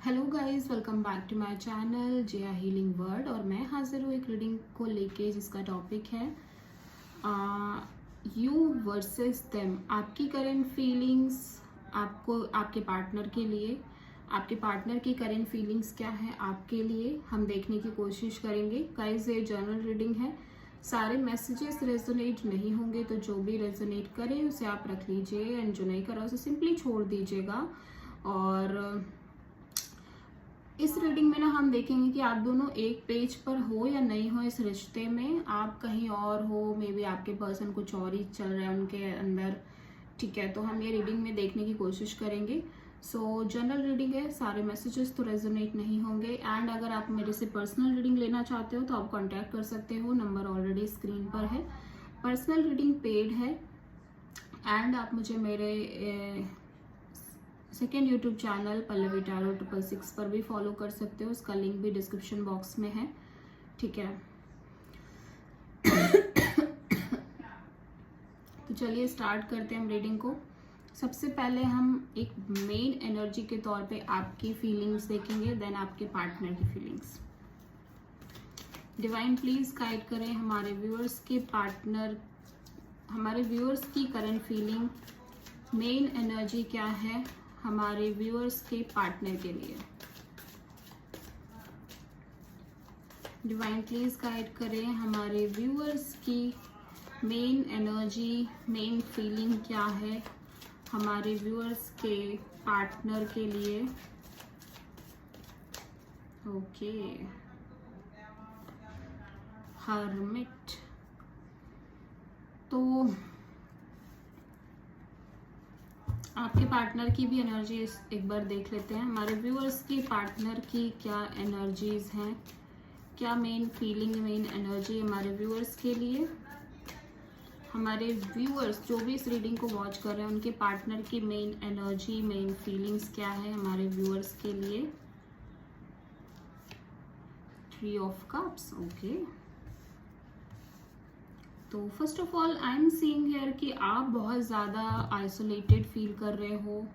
Hello guys, welcome back to my channel Jiya Healing Word. और मैं हाजिर हूँ एक रीडिंग को लेके जिसका टॉपिक है यू वर्सेस देम। आपकी करंट फीलिंग्स, आपको आपके पार्टनर के लिए, आपके पार्टनर की करंट फीलिंग्स क्या है आपके लिए, हम देखने की कोशिश करेंगे। गाइस ये जर्नल रीडिंग है, सारे मैसेजेस रेजोनेट नहीं होंगे, तो जो भी रेजोनेट करे उसे आप रख लीजिए एंड जो नहीं करा उसे सिंपली छोड़ दीजिएगा। और इस रीडिंग में ना हम देखेंगे कि आप दोनों एक पेज पर हो या नहीं हो इस रिश्ते में, आप कहीं और हो, मे बी आपके पर्सन कुछ और ही चल रहा है उनके अंदर। ठीक है, तो हम ये रीडिंग में देखने की कोशिश करेंगे। सो जनरल रीडिंग है, सारे मैसेजेस तो रेजोनेट नहीं होंगे। एंड अगर आप मेरे से पर्सनल रीडिंग लेना चाहते हो तो आप कॉन्टैक्ट कर सकते हो, नंबर ऑलरेडी स्क्रीन पर है। पर्सनल रीडिंग पेड है एंड आप मुझे मेरे second YouTube channel Pallavi tarot 666 पर भी फॉलो कर सकते हो, उसका लिंक भी डिस्क्रिप्शन बॉक्स में है। ठीक है, तो चलिए स्टार्ट करते हैं हम रीडिंग को। सबसे पहले हम एक मेन एनर्जी के तौर पे आपकी फीलिंग्स देखेंगे, देन आपके पार्टनर की फीलिंग्स। डिवाइन प्लीज गाइड करें हमारे व्यूअर्स के पार्टनर, हमारे व्यूअर्स की करंट फीलिंग, मेन एनर्जी क्या है हमारे व्यूअर्स के पार्टनर के लिए। डिवाइन प्लीज गाइड करें हमारे व्यूअर्स की मेन एनर्जी, मेन फीलिंग क्या है हमारे व्यूअर्स के पार्टनर के लिए। Okay, hermit. तो आपके पार्टनर की भी एनर्जी एक बार देख लेते हैं। हमारे व्यूअर्स की पार्टनर की क्या एनर्जीज हैं, क्या मेन फीलिंग, मेन एनर्जी हमारे व्यूअर्स के लिए। हमारे व्यूअर्स जो भी इस रीडिंग को वॉच कर रहे हैं उनके पार्टनर की मेन एनर्जी, मेन फीलिंग्स क्या है हमारे व्यूअर्स के लिए। 3 ऑफ कप्स। ओके, तो first of all I am seeing here कि आप बहुत ज़्यादा आइसोलेटेड फील कर रहे हो,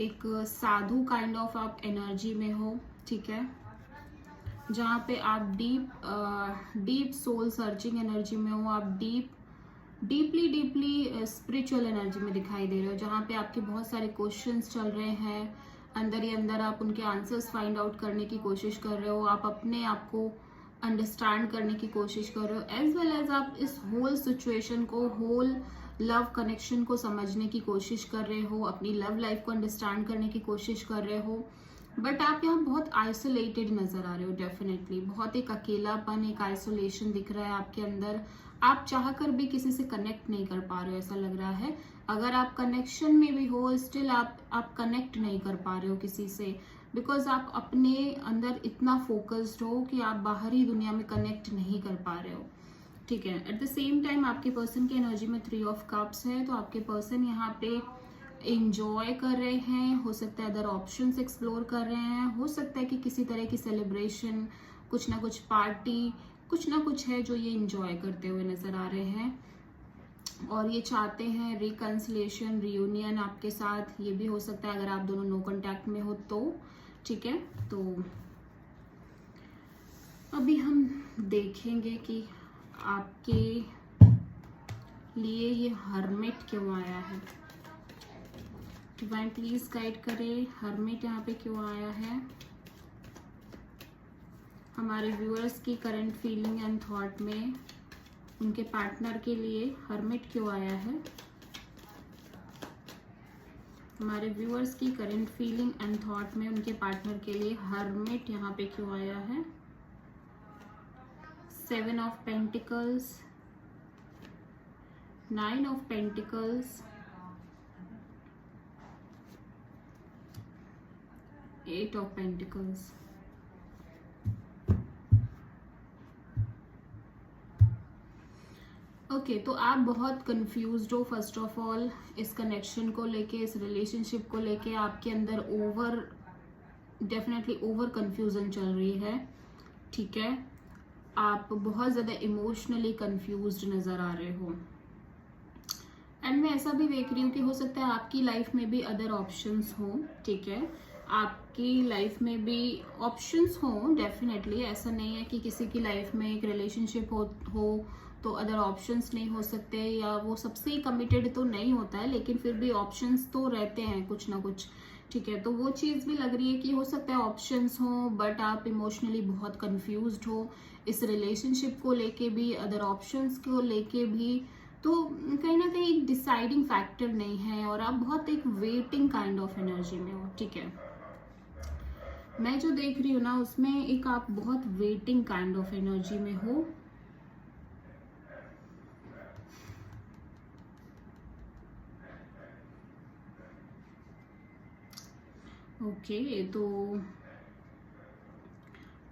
एक साधु काइंड ऑफ आप एनर्जी में हो। ठीक है, जहाँ पे आप डीप सोल सर्चिंग एनर्जी में हो, आप डीपली स्पिरिचुअल एनर्जी में दिखाई दे रहे हो, जहाँ पे आपके बहुत सारे क्वेश्चंस चल रहे हैं, अंदर ही अंदर आप उनके आंसर्स फाइंड आउट करने की कोशिश कर रहे हो, आप अपने आप को अंडरस्टैंड करने की कोशिश कर रहे हो, एज वेल एज आप इस होल सिचुएशन को, होल लव कनेक्शन को समझने की कोशिश कर रहे हो, अपनी लव लाइफ को अंडरस्टैंड करने की कोशिश कर रहे हो। बट आप यहाँ बहुत आइसोलेटेड नजर आ रहे हो, डेफिनेटली बहुत एक अकेलापन, एक आइसोलेशन दिख रहा है आपके अंदर। आप चाह कर भी किसी से कनेक्ट नहीं कर पा रहे हो, ऐसा लग रहा है। अगर आप कनेक्शन में भी हो, स्टिल आप कनेक्ट नहीं कर पा रहे हो किसी से, बिकॉज आप अपने अंदर इतना फोकस्ड हो कि आप बाहरी दुनिया में कनेक्ट नहीं कर पा रहे हो। ठीक है, एट द सेम टाइम आपके पर्सन की एनर्जी में 3 ऑफ कप्स है, तो आपके पर्सन यहाँ पे एंजॉय कर रहे हैं, हो सकता है अदर ऑप्शंस एक्सप्लोर कर रहे हैं, हो सकता है कि किसी तरह की सेलिब्रेशन, कुछ ना कुछ पार्टी, कुछ ना कुछ है जो ये एंजॉय करते हुए नजर आ रहे हैं। और ये चाहते हैं रिकंसिलेशन, रियूनियन आपके साथ। ये भी हो सकता है अगर आप दोनों नो कांटेक्ट में हो तो। ठीक है, तो अभी हम देखेंगे कि आपके लिए ये हर्मिट क्यों आया है। डिवाइन प्लीज गाइड करें हर्मिट यहाँ पे क्यों आया है, हमारे व्यूअर्स की करंट फीलिंग एंड थॉट में उनके पार्टनर के लिए हर्मिट क्यों आया है। हमारे व्यूअर्स की करंट फीलिंग एंड थॉट में उनके पार्टनर के लिए हर्मिट यहाँ पे क्यों आया है। 7 of pentacles, 9 of pentacles, 8 of pentacles. Okay, तो आप बहुत कंफ्यूज्ड हो फर्स्ट ऑफ ऑल इस कनेक्शन को लेके, इस रिलेशनशिप को लेके आपके अंदर डेफिनेटली ओवर कंफ्यूजन चल रही है। ठीक है, आप बहुत ज़्यादा इमोशनली कंफ्यूज्ड नज़र आ रहे हो। एंड मैं ऐसा भी देख रही हूँ कि हो सकता है आपकी लाइफ में भी अदर ऑप्शंस हो। ठीक है, आपकी लाइफ में भी ऑप्शंस हों, डेफिनेटली ऐसा नहीं है कि किसी की लाइफ में एक रिलेशनशिप हो तो अदर ऑप्शंस नहीं हो सकते, या वो सबसे कमिटेड तो नहीं होता है, लेकिन फिर भी ऑप्शंस तो रहते हैं कुछ ना कुछ। ठीक है, तो वो चीज़ भी लग रही है कि हो सकता है ऑप्शंस हो, बट आप इमोशनली बहुत कंफ्यूज्ड हो इस रिलेशनशिप को लेके भी, अदर ऑप्शंस को लेके भी। तो कहीं ना कहीं एक डिसाइडिंग फैक्टर नहीं है और आप बहुत एक वेटिंग काइंड ऑफ एनर्जी में हो। ठीक है, मैं जो देख रही हूँ ना उसमें एक आप बहुत वेटिंग काइंड ऑफ एनर्जी में हो। ओके, तो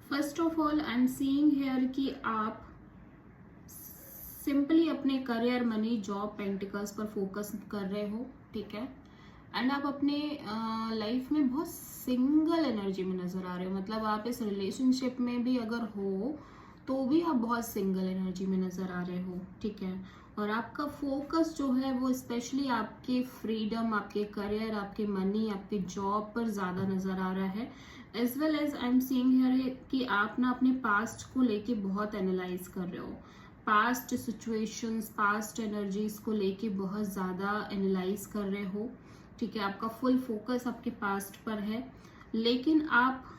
first of all I am seeing here कि आप सिंपली अपने करियर, मनी, जॉब, पेंटिकल्स पर फोकस कर रहे हो। ठीक है, एंड आप अपने लाइफ में बहुत सिंगल एनर्जी में नजर आ रहे हो। मतलब आप इस रिलेशनशिप में भी अगर हो तो भी आप बहुत सिंगल एनर्जी में नजर आ रहे हो। ठीक है, और आपका फोकस जो है वो स्पेशली आपके फ्रीडम, आपके करियर, आपके मनी, आपके जॉब पर ज्यादा नजर आ रहा है। As well as I am seeing here कि आप ना अपने पास्ट को लेके बहुत एनालाइज कर रहे हो, पास्ट सिचुएशंस, पास्ट एनर्जीज को लेके बहुत ज्यादा एनालाइज कर रहे हो। ठीक है, आपका फुल फोकस आपके पास्ट पर है, लेकिन आप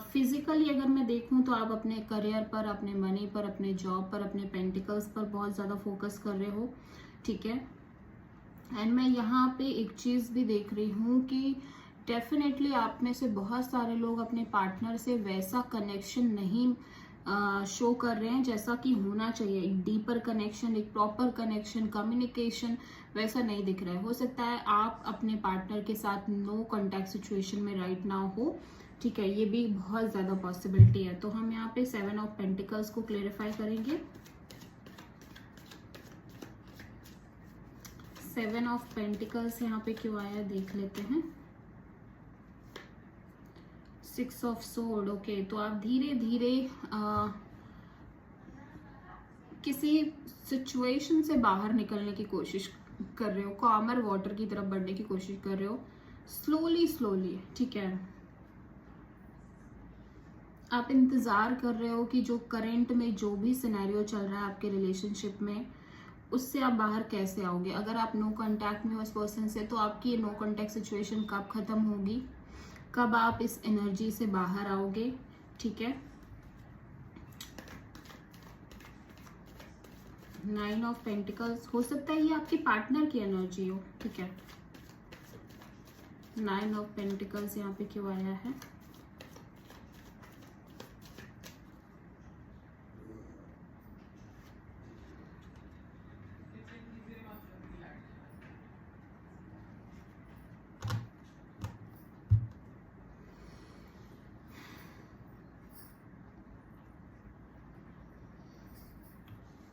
फिजिकली अगर मैं देखूं तो आप अपने करियर पर, अपने मनी पर, अपने जॉब पर, अपने पेंटिकल्स पर बहुत ज़्यादा फोकस कर रहे हो। ठीक है, एंड मैं यहाँ पे एक चीज़ भी देख रही हूँ कि डेफिनेटली आप में से बहुत सारे लोग अपने पार्टनर से वैसा कनेक्शन नहीं शो कर रहे हैं जैसा कि होना चाहिए। एक डीपर कनेक्शन, एक प्रॉपर कनेक्शन, कम्युनिकेशन वैसा नहीं दिख रहा है। हो सकता है आप अपने पार्टनर के साथ नो कॉन्टैक्ट सिचुएशन में राइट नाउ हो। ठीक है, ये भी बहुत ज़्यादा पॉसिबिलिटी है। तो हम यहाँ पे 7 ऑफ पेंटिकल्स को क्लेरिफाई करेंगे। 7 ऑफ पेंटिकल्स यहाँ पे क्यों आया देख लेते हैं। 6 ऑफ सोर्ड। ओके, तो आप धीरे धीरे किसी सिचुएशन से बाहर निकलने की कोशिश कर रहे हो, कामर वाटर की तरफ बढ़ने की कोशिश कर रहे हो, स्लोली स्लोली। ठीक है, आप इंतजार कर रहे हो कि जो करंट में जो भी सिनेरियो चल रहा है आपके रिलेशनशिप में, उससे आप बाहर कैसे आओगे। अगर आप नो कांटेक्ट में हो उस पर्सन से, तो आपकी ये नो कांटेक्ट सिचुएशन कब खत्म होगी, कब आप इस एनर्जी से बाहर आओगे। ठीक है, 9 ऑफ पेंटिकल्स। हो सकता है ये आपके पार्टनर की एनर्जी हो। ठीक है, 9 ऑफ पेंटिकल्स यहाँ पे क्यों आया है।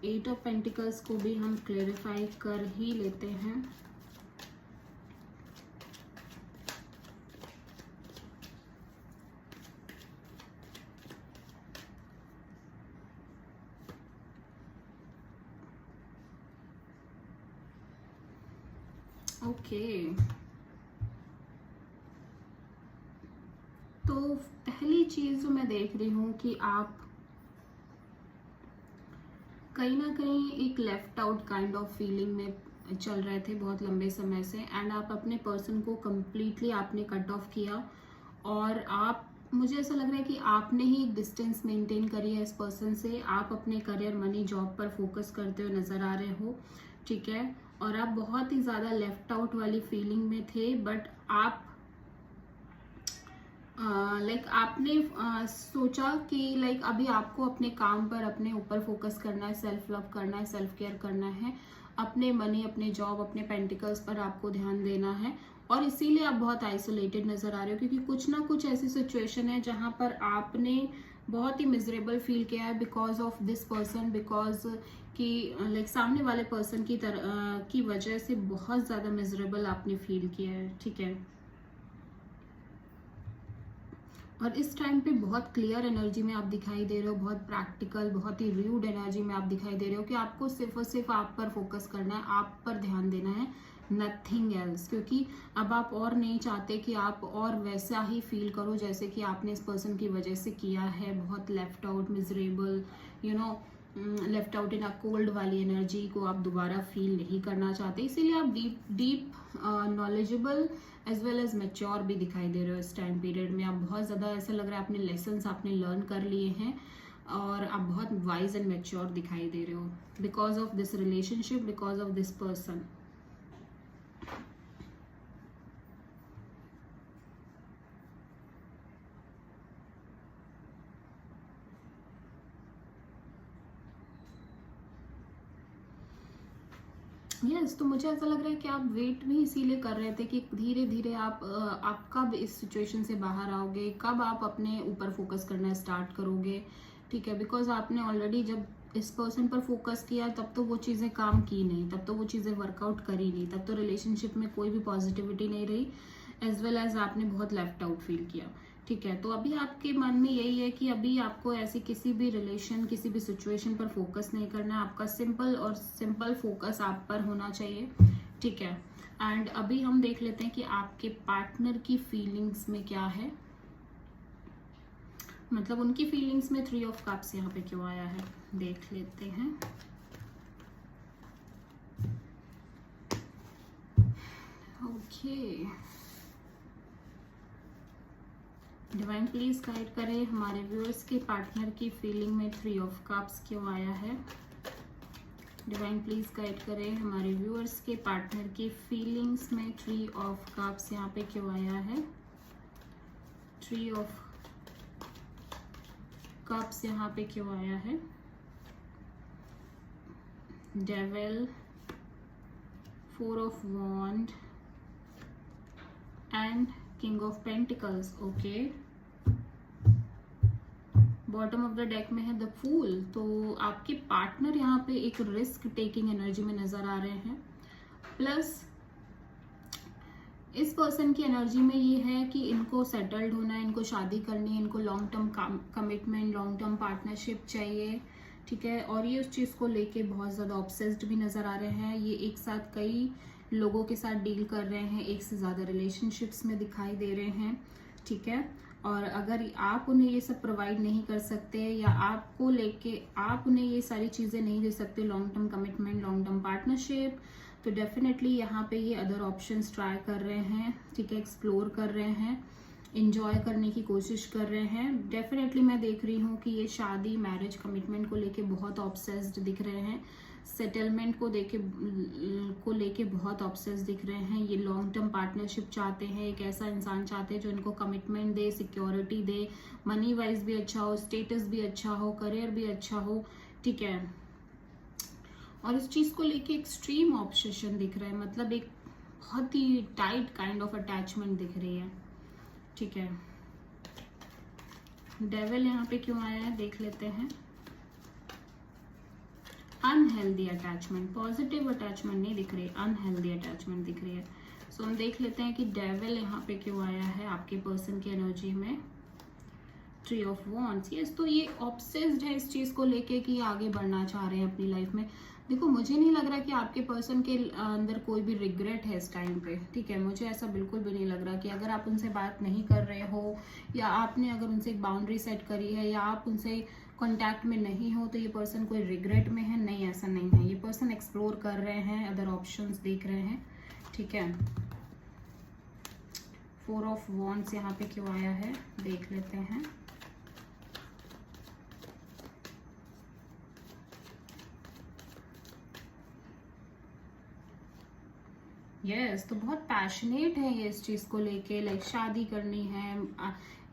एट ऑफ पेंटिकल्स को भी हम क्लेरिफाई कर ही लेते हैं। ओके, तो पहली चीज जो मैं देख रही हूँ कि आप कहीं ना कहीं एक left out kind of feeling में चल रहे थे बहुत लंबे समय से, एंड आप अपने पर्सन को कम्प्लीटली आपने कट ऑफ किया, और आप, मुझे ऐसा लग रहा है कि आपने ही डिस्टेंस मेंटेन करी है इस पर्सन से। आप अपने करियर, मनी, जॉब पर फोकस करते हुए नजर आ रहे हो। ठीक है, और आप बहुत ही ज़्यादा लेफ्ट आउट वाली फीलिंग में थे, बट आप आपने सोचा कि अभी आपको अपने काम पर, अपने ऊपर फोकस करना है, सेल्फ लव करना है, सेल्फ केयर करना है, अपने मनी, अपने जॉब, अपने पेंटिकल्स पर आपको ध्यान देना है, और इसीलिए आप बहुत आइसोलेटेड नजर आ रहे हो, क्योंकि कुछ ना कुछ ऐसी सिचुएशन है जहां पर आपने बहुत ही मिजरेबल फील किया है because of this person, because कि सामने वाले पर्सन की वजह से बहुत ज्यादा मिजरेबल आपने फील किया है। ठीक है, और इस टाइम पे बहुत क्लियर एनर्जी में आप दिखाई दे रहे हो, बहुत प्रैक्टिकल, बहुत ही रूड एनर्जी में आप दिखाई दे रहे हो कि आपको सिर्फ और सिर्फ आप पर फोकस करना है, आप पर ध्यान देना है, नथिंग एल्स, क्योंकि अब आप और नहीं चाहते कि आप और वैसा ही फील करो जैसे कि आपने इस पर्सन की वजह से किया है, बहुत left out, miserable, you know, left out in a cold वाली एनर्जी को आप दोबारा फील नहीं करना चाहते। इसीलिए आप deep knowledgeable as well as mature भी दिखाई दे रहे हो इस टाइम पीरियड में। आप बहुत ज़्यादा ऐसा लग रहा है अपने लेसन्स आपने लर्न कर लिए हैं और आप बहुत वाइज एंड मैच्योर दिखाई दे रहे हो because of this relationship, because of this person. Yes, तो मुझे ऐसा लग रहा है कि आप वेट भी इसीलिए कर रहे थे कि धीरे धीरे आप कब इस सिचुएशन से बाहर आओगे, कब आप अपने ऊपर फोकस करना स्टार्ट करोगे, ठीक है। बिकॉज आपने ऑलरेडी जब इस पर्सन पर फोकस किया तब तो वो चीज़ें काम की नहीं, तब तो वो चीज़ें वर्कआउट करी नहीं, तब तो रिलेशनशिप में कोई भी पॉजिटिविटी नहीं रही, एज वेल एज आपने बहुत लेफ्ट आउट फील किया, ठीक है। तो अभी आपके मन में यही है कि अभी आपको ऐसी किसी भी रिलेशन, किसी भी सिचुएशन पर फोकस नहीं करना है, आपका सिंपल फोकस आप पर होना चाहिए, ठीक है। एंड अभी हम देख लेते हैं कि आपके पार्टनर की फीलिंग्स में क्या है, मतलब उनकी फीलिंग्स में 3 ऑफ कप्स यहाँ पे क्यों आया है, देख लेते हैं। ओके, डिवाइन प्लीज गाइड करें हमारे व्यूअर्स के पार्टनर की फीलिंग में 3 ऑफ कप्स क्यों आया है। डिवाइन प्लीज गाइड करें हमारे व्यूअर्स के पार्टनर की फीलिंग्स में 3 ऑफ कप्स यहाँ पे क्यों आया है। 3 ऑफ कप्स यहाँ पे क्यों आया है। Devil, 4 of wand and king of pentacles. Okay, bottom of the deck में है द फूल। तो आपके पार्टनर यहाँ पे एक रिस्क टेकिंग एनर्जी में नजर आ रहे हैं, प्लस इस पर्सन की एनर्जी में ये है कि इनको सेटल्ड होना है, इनको शादी करनी है, इनको long term commitment, long term partnership चाहिए, ठीक है। और ये उस चीज़ को लेके बहुत ज़्यादा ऑब्सेस्ड भी नज़र आ रहे हैं। ये एक साथ कई लोगों के साथ डील कर रहे हैं, एक से ज़्यादा रिलेशनशिप्स में दिखाई दे रहे हैं, ठीक है। और अगर आप उन्हें ये सब प्रोवाइड नहीं कर सकते या आपको लेके आप उन्हें ये सारी चीज़ें नहीं दे सकते, long term commitment, long term partnership, तो डेफिनेटली यहाँ पे ये अदर ऑप्शंस ट्राई कर रहे हैं, ठीक है, एक्सप्लोर कर रहे हैं, इंजॉय करने की कोशिश कर रहे हैं। डेफिनेटली मैं देख रही हूँ कि ये शादी, मैरिज, कमिटमेंट को लेके बहुत ऑब्सेस्ड दिख रहे हैं, सेटलमेंट को लेके बहुत ऑब्सेस दिख रहे हैं। ये लॉन्ग टर्म पार्टनरशिप चाहते हैं, एक ऐसा इंसान चाहते हैं जो इनको कमिटमेंट दे, सिक्योरिटी दे, मनी वाइज भी अच्छा हो, स्टेटस भी अच्छा हो, करियर भी अच्छा हो, ठीक है। और इस चीज को लेके एक्सट्रीम ऑब्सेशन दिख रहा है, मतलब एक बहुत ही टाइट काइंड ऑफ अटैचमेंट दिख रही है, ठीक है। डेविल यहाँ पे क्यों आया है देख लेते हैं। अनहेल्दी अटैचमेंट, पॉजिटिव अटैचमेंट नहीं दिख रही, अनहेल्दी अटैचमेंट दिख रही है। सो हम देख लेते हैं कि डेविल यहाँ पे क्यों आया है आपके पर्सन की एनर्जी में। 3 ऑफ वॉन्ड्स, यस, तो ये ऑब्सेस्ड है इस चीज को लेके कि आगे बढ़ना चाह रहे हैं अपनी लाइफ में। देखो, मुझे नहीं लग रहा कि आपके पर्सन के अंदर कोई भी रिग्रेट है इस टाइम पे, ठीक है। मुझे ऐसा बिल्कुल भी नहीं लग रहा कि अगर आप उनसे बात नहीं कर रहे हो या आपने अगर उनसे एक बाउंड्री सेट करी है या आप उनसे कांटेक्ट में नहीं हो तो ये पर्सन कोई रिग्रेट में है, नहीं, ऐसा नहीं है। ये पर्सन एक्सप्लोर कर रहे हैं, अदर ऑप्शंस देख रहे हैं, ठीक है। 4 ऑफ वॉन्ड्स यहाँ पे क्यों आया है देख लेते हैं। यस, तो बहुत पैशनेट है ये इस चीज को लेके, लाइक शादी करनी है,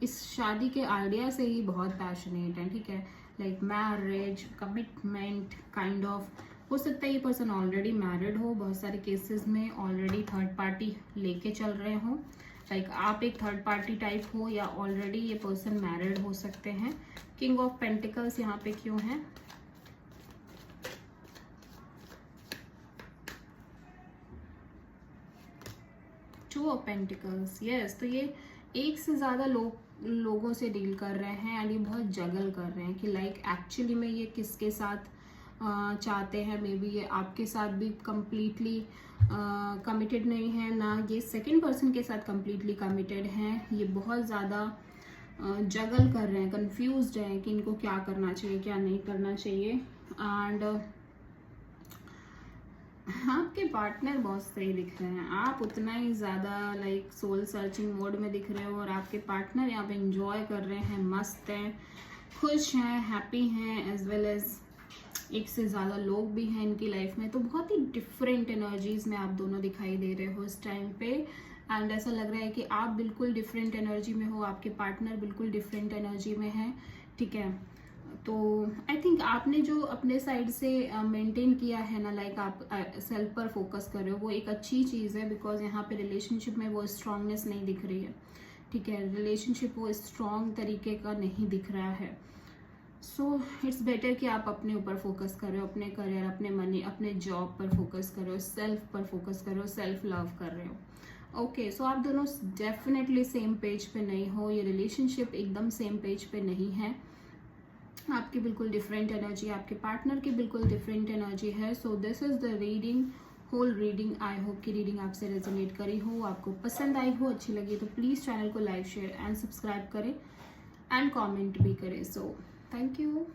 इस शादी के आइडिया से ही बहुत पैशनेट है, ठीक है। Like marriage, commitment kind of, हो सकता है ये पर्सन ऑलरेडी मैरिड हो, बहुत सारे केसेस में ऑलरेडी थर्ड पार्टी लेके चल रहे हो, लाइक आप एक थर्ड पार्टी टाइप हो या ऑलरेडी ये पर्सन मैरिड हो सकते हैं। किंग ऑफ पेंटिकल्स यहाँ पे क्यों है। 2 ऑफ पेंटिकल्स, यस, तो ये एक से ज्यादा लोगों से डील कर रहे हैं एंड ये बहुत जगल कर रहे हैं कि लाइक एक्चुअली में ये किसके साथ चाहते हैं। मे बी ये आपके साथ भी कम्प्लीटली कमिटेड नहीं है, ना ये सेकंड पर्सन के साथ कम्प्लीटली कमिटेड हैं। ये बहुत ज़्यादा जगल कर रहे हैं, कंफ्यूज्ड हैं कि इनको क्या करना चाहिए क्या नहीं करना चाहिए। एंड आपके पार्टनर बहुत सही दिख रहे हैं, आप उतना ही ज़्यादा लाइक सोल सर्चिंग मोड में दिख रहे हो, और आपके पार्टनर यहाँ पे एंजॉय कर रहे हैं, मस्त हैं, खुश हैं, हैप्पी हैं, एज वेल एज एक से ज़्यादा लोग भी हैं इनकी लाइफ में। तो बहुत ही डिफरेंट एनर्जीज में आप दोनों दिखाई दे रहे हो इस टाइम पे। एंड ऐसा लग रहा है कि आप बिल्कुल डिफरेंट एनर्जी में हो, आपके पार्टनर बिल्कुल डिफरेंट एनर्जी में है, ठीक है। तो आई थिंक आपने जो अपने साइड से मेंटेन किया है ना, लाइक आप सेल्फ पर फोकस कर रहे हो, वो एक अच्छी चीज़ है। बिकॉज यहाँ पे रिलेशनशिप में वो स्ट्रांगनेस नहीं दिख रही है, ठीक है। रिलेशनशिप वो स्ट्रांग तरीके का नहीं दिख रहा है। सो इट्स बेटर कि आप अपने ऊपर फोकस कर रहे हो, अपने करियर, अपने मनी, अपने जॉब पर फोकस कर रहे हो, सेल्फ पर फोकस कर रहे हो, सेल्फ लव कर रहे हो। ओके, सो आप दोनों डेफिनेटली सेम पेज पे नहीं हो, ये रिलेशनशिप एकदम सेम पेज पे नहीं है। आपकी बिल्कुल डिफरेंट एनर्जी, आपके पार्टनर की बिल्कुल डिफरेंट एनर्जी है। So this is the reading, whole reading. I hope कि रीडिंग आपसे रेजोनेट करी हो, आपको पसंद आई हो, अच्छी लगी तो प्लीज़ चैनल को लाइक, शेयर एंड सब्सक्राइब करें एंड कमेंट भी करें। So thank you.